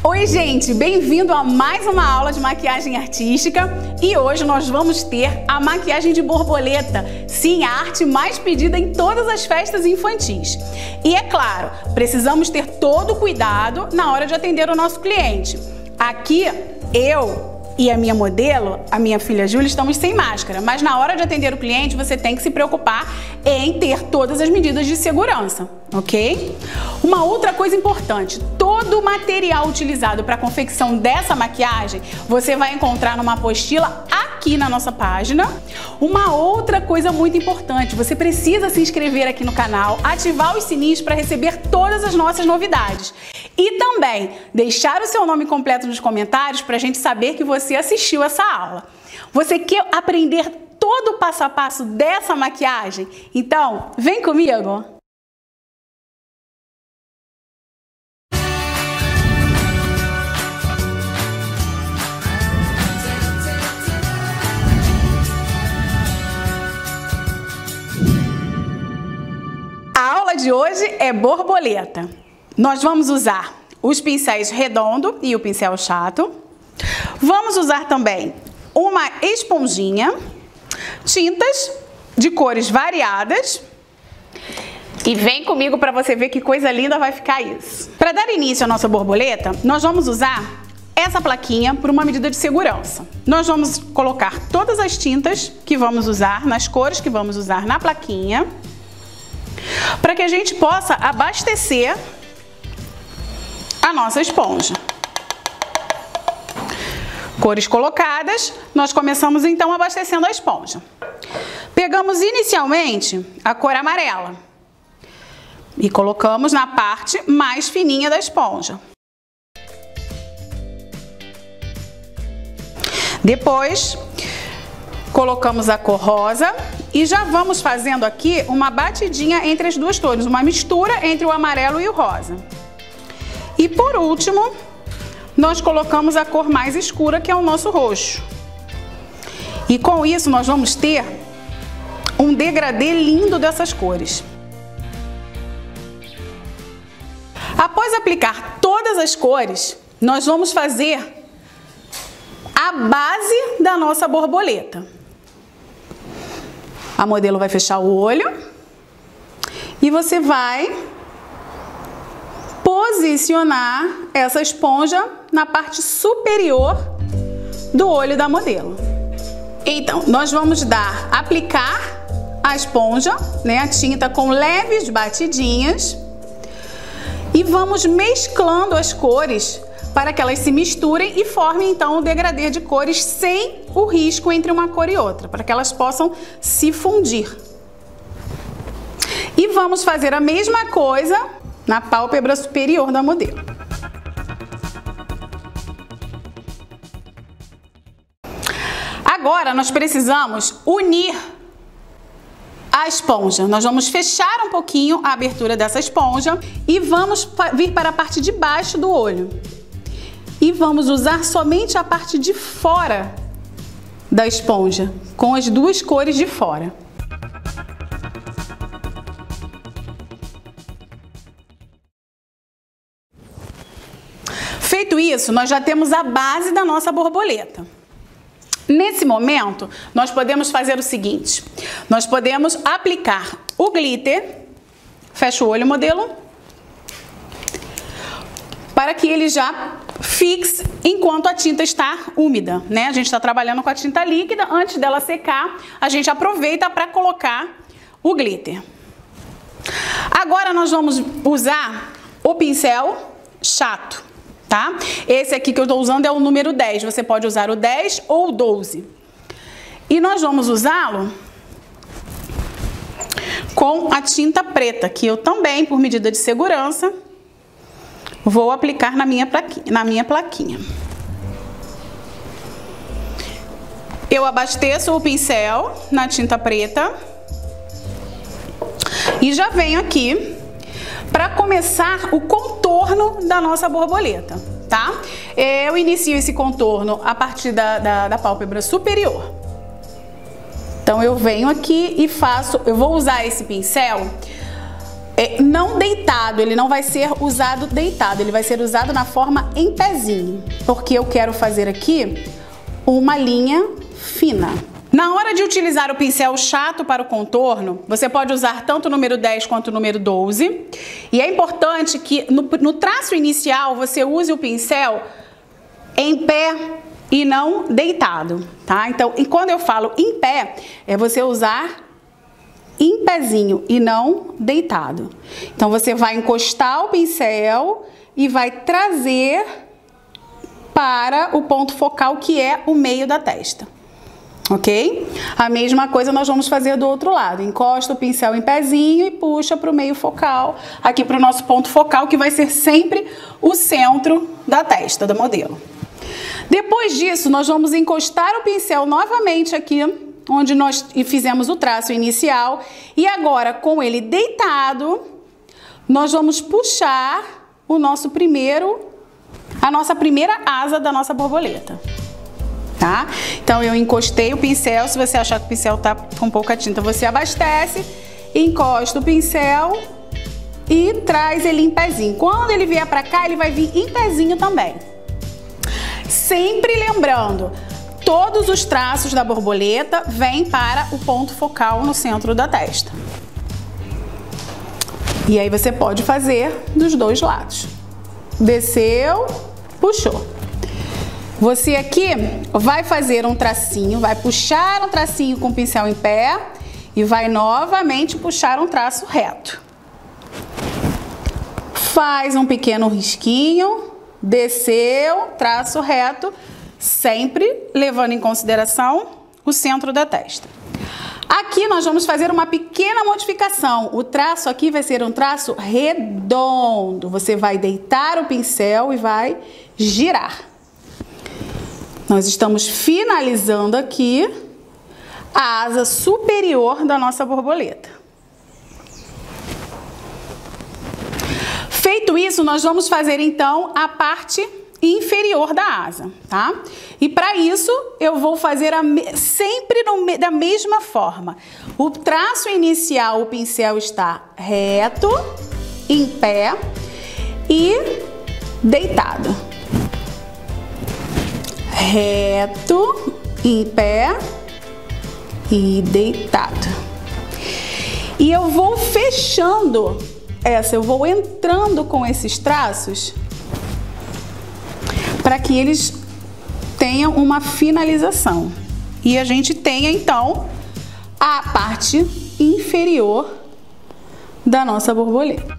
Oi gente, bem-vindo a mais uma aula de maquiagem artística e hoje nós vamos ter a maquiagem de borboleta, sim, a arte mais pedida em todas as festas infantis. E é claro, precisamos ter todo o cuidado na hora de atender o nosso cliente. Aqui eu e a minha modelo, a minha filha Júlia, estamos sem máscara, mas na hora de atender o cliente você tem que se preocupar em ter todas as medidas de segurança, ok? Uma outra coisa importante, todo o material utilizado para a confecção dessa maquiagem você vai encontrar numa apostila aqui na nossa página. Uma outra coisa muito importante, você precisa se inscrever aqui no canal, ativar os sininhos para receber todas as nossas novidades. E também deixar o seu nome completo nos comentários para a gente saber que você assistiu essa aula. Você quer aprender todo o passo a passo dessa maquiagem? Então, vem comigo! A aula de hoje é borboleta. Nós vamos usar os pincéis redondo e o pincel chato. Vamos usar também uma esponjinha, tintas de cores variadas. E vem comigo para você ver que coisa linda vai ficar isso. Para dar início à nossa borboleta, nós vamos usar essa plaquinha por uma medida de segurança. Nós vamos colocar todas as tintas que vamos usar, nas cores que vamos usar na plaquinha, para que a gente possa abastecer a nossa esponja. Cores colocadas, nós começamos então abastecendo a esponja. Pegamos inicialmente a cor amarela e colocamos na parte mais fininha da esponja. Depois, colocamos a cor rosa e já vamos fazendo aqui uma batidinha entre as duas cores, uma mistura entre o amarelo e o rosa. E por último, nós colocamos a cor mais escura, que é o nosso roxo. E com isso nós vamos ter um degradê lindo dessas cores. Após aplicar todas as cores, nós vamos fazer a base da nossa borboleta. A modelo vai fechar o olho e você vai posicionar essa esponja na parte superior do olho da modelo. Então, nós vamos aplicar a esponja, a tinta com leves batidinhas e vamos mesclando as cores para que elas se misturem e formem então o degradê de cores sem o risco entre uma cor e outra, para que elas possam se fundir. E vamos fazer a mesma coisa na pálpebra superior da modelo. Agora nós precisamos unir a esponja. Nós vamos fechar um pouquinho a abertura dessa esponja e vamos vir para a parte de baixo do olho. E vamos usar somente a parte de fora da esponja, com as duas cores de fora. Feito isso, nós já temos a base da nossa borboleta. Nesse momento, nós podemos fazer o seguinte. Nós podemos aplicar o glitter. Fecha o olho, modelo. Para que ele já fixe enquanto a tinta está úmida, A gente está trabalhando com a tinta líquida. Antes dela secar, a gente aproveita para colocar o glitter. Agora nós vamos usar o pincel chato. Tá? Esse aqui que eu estou usando é o número 10, você pode usar o 10 ou o 12. E nós vamos usá-lo com a tinta preta, que eu também, por medida de segurança, vou aplicar na minha plaquinha. Eu abasteço o pincel na tinta preta e já venho aqui para começar o contorno da nossa borboleta, tá? Eu inicio esse contorno a partir da pálpebra superior. Então eu venho aqui e eu vou usar esse pincel não deitado, ele não vai ser usado deitado, ele vai ser usado na forma em pezinho, porque eu quero fazer aqui uma linha fina. Na hora de utilizar o pincel chato para o contorno, você pode usar tanto o número 10 quanto o número 12. E é importante que no traço inicial você use o pincel em pé e não deitado, tá? Então, e quando eu falo em pé, é você usar em pezinho e não deitado. Então, você vai encostar o pincel e vai trazer para o ponto focal, que é o meio da testa. Ok? A mesma coisa nós vamos fazer do outro lado. Encosta o pincel em pezinho e puxa para o meio focal, aqui para o nosso ponto focal, que vai ser sempre o centro da testa do modelo. Depois disso, nós vamos encostar o pincel novamente aqui, onde nós fizemos o traço inicial. E agora, com ele deitado, nós vamos puxar a nossa primeira asa da nossa borboleta. Tá? Então, eu encostei o pincel. Se você achar que o pincel tá com pouca tinta, você abastece, encosta o pincel e traz ele em pezinho. Quando ele vier pra cá, ele vai vir em pezinho também. Sempre lembrando, todos os traços da borboleta vêm para o ponto focal no centro da testa. E aí você pode fazer dos dois lados. Desceu, puxou. Você aqui vai fazer um tracinho, vai puxar um tracinho com o pincel em pé e vai novamente puxar um traço reto. Faz um pequeno risquinho, desceu, traço reto, sempre levando em consideração o centro da testa. Aqui nós vamos fazer uma pequena modificação. O traço aqui vai ser um traço redondo. Você vai deitar o pincel e vai girar. Nós estamos finalizando aqui a asa superior da nossa borboleta. Feito isso, nós vamos fazer então a parte inferior da asa, tá? E para isso, eu vou fazer sempre da mesma forma. O traço inicial, o pincel está reto, em pé e deitado. Reto, em pé e deitado. E eu vou fechando eu vou entrando com esses traços para que eles tenham uma finalização. E a gente tenha então a parte inferior da nossa borboleta.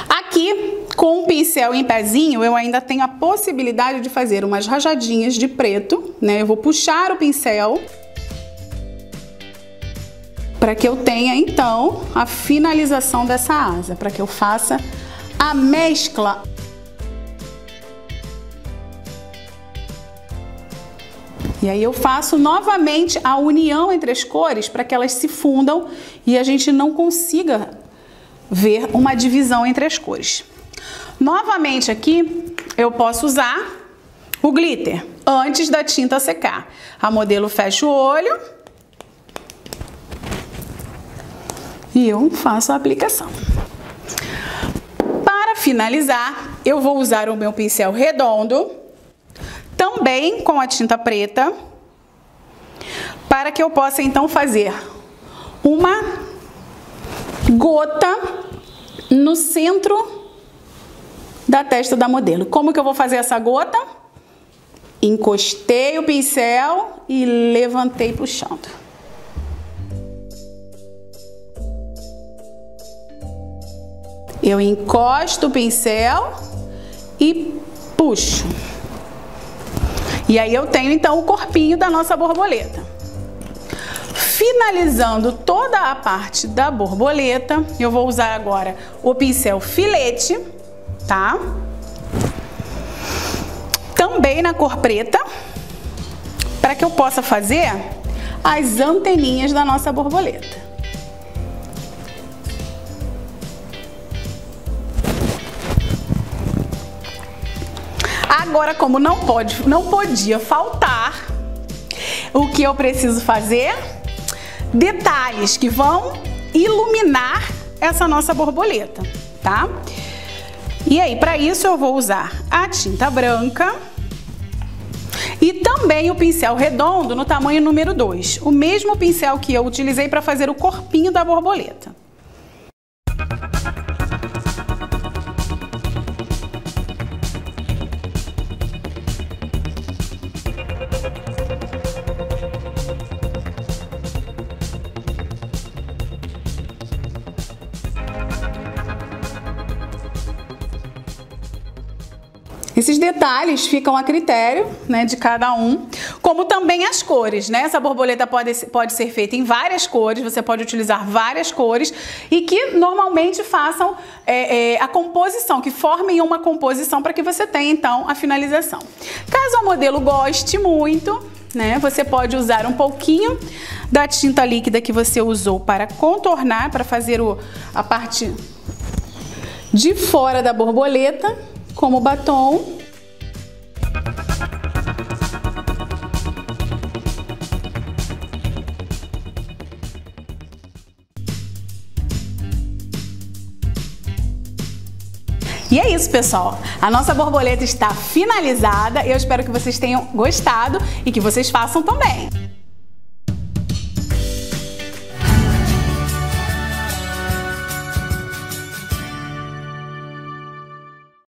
Aqui, com o pincel em pezinho, eu ainda tenho a possibilidade de fazer umas rajadinhas de preto, né? Eu vou puxar o pincel para que eu tenha, então, a finalização dessa asa, para que eu faça a mescla. E aí eu faço novamente a união entre as cores para que elas se fundam e a gente não consiga ver uma divisão entre as cores. Novamente aqui, eu posso usar o glitter antes da tinta secar. A modelo fecha o olho e eu faço a aplicação. Para finalizar, eu vou usar o meu pincel redondo, também com a tinta preta, para que eu possa então fazer uma gota no centro da testa da modelo. Como que eu vou fazer essa gota? Encostei o pincel e levantei puxando. Eu encosto o pincel e puxo. E aí eu tenho então o corpinho da nossa borboleta. Finalizando toda a parte da borboleta, eu vou usar agora o pincel filete, tá? Também na cor preta, para que eu possa fazer as anteninhas da nossa borboleta. Agora, como não podia faltar, o que eu preciso fazer? detalhes que vão iluminar essa nossa borboleta, tá? E aí, para isso eu vou usar a tinta branca e também o pincel redondo no tamanho número 2, o mesmo pincel que eu utilizei para fazer o corpinho da borboleta. Esses detalhes ficam a critério, né, de cada um, como também as cores, né? Essa borboleta pode ser feita em várias cores, você pode utilizar várias cores e que normalmente façam a composição, que formem uma composição para que você tenha então a finalização. Caso o modelo goste muito, né, você pode usar um pouquinho da tinta líquida que você usou para contornar, para fazer a parte de fora da borboleta, como batom. E é isso, pessoal. A nossa borboleta está finalizada. Eu espero que vocês tenham gostado e que vocês façam também.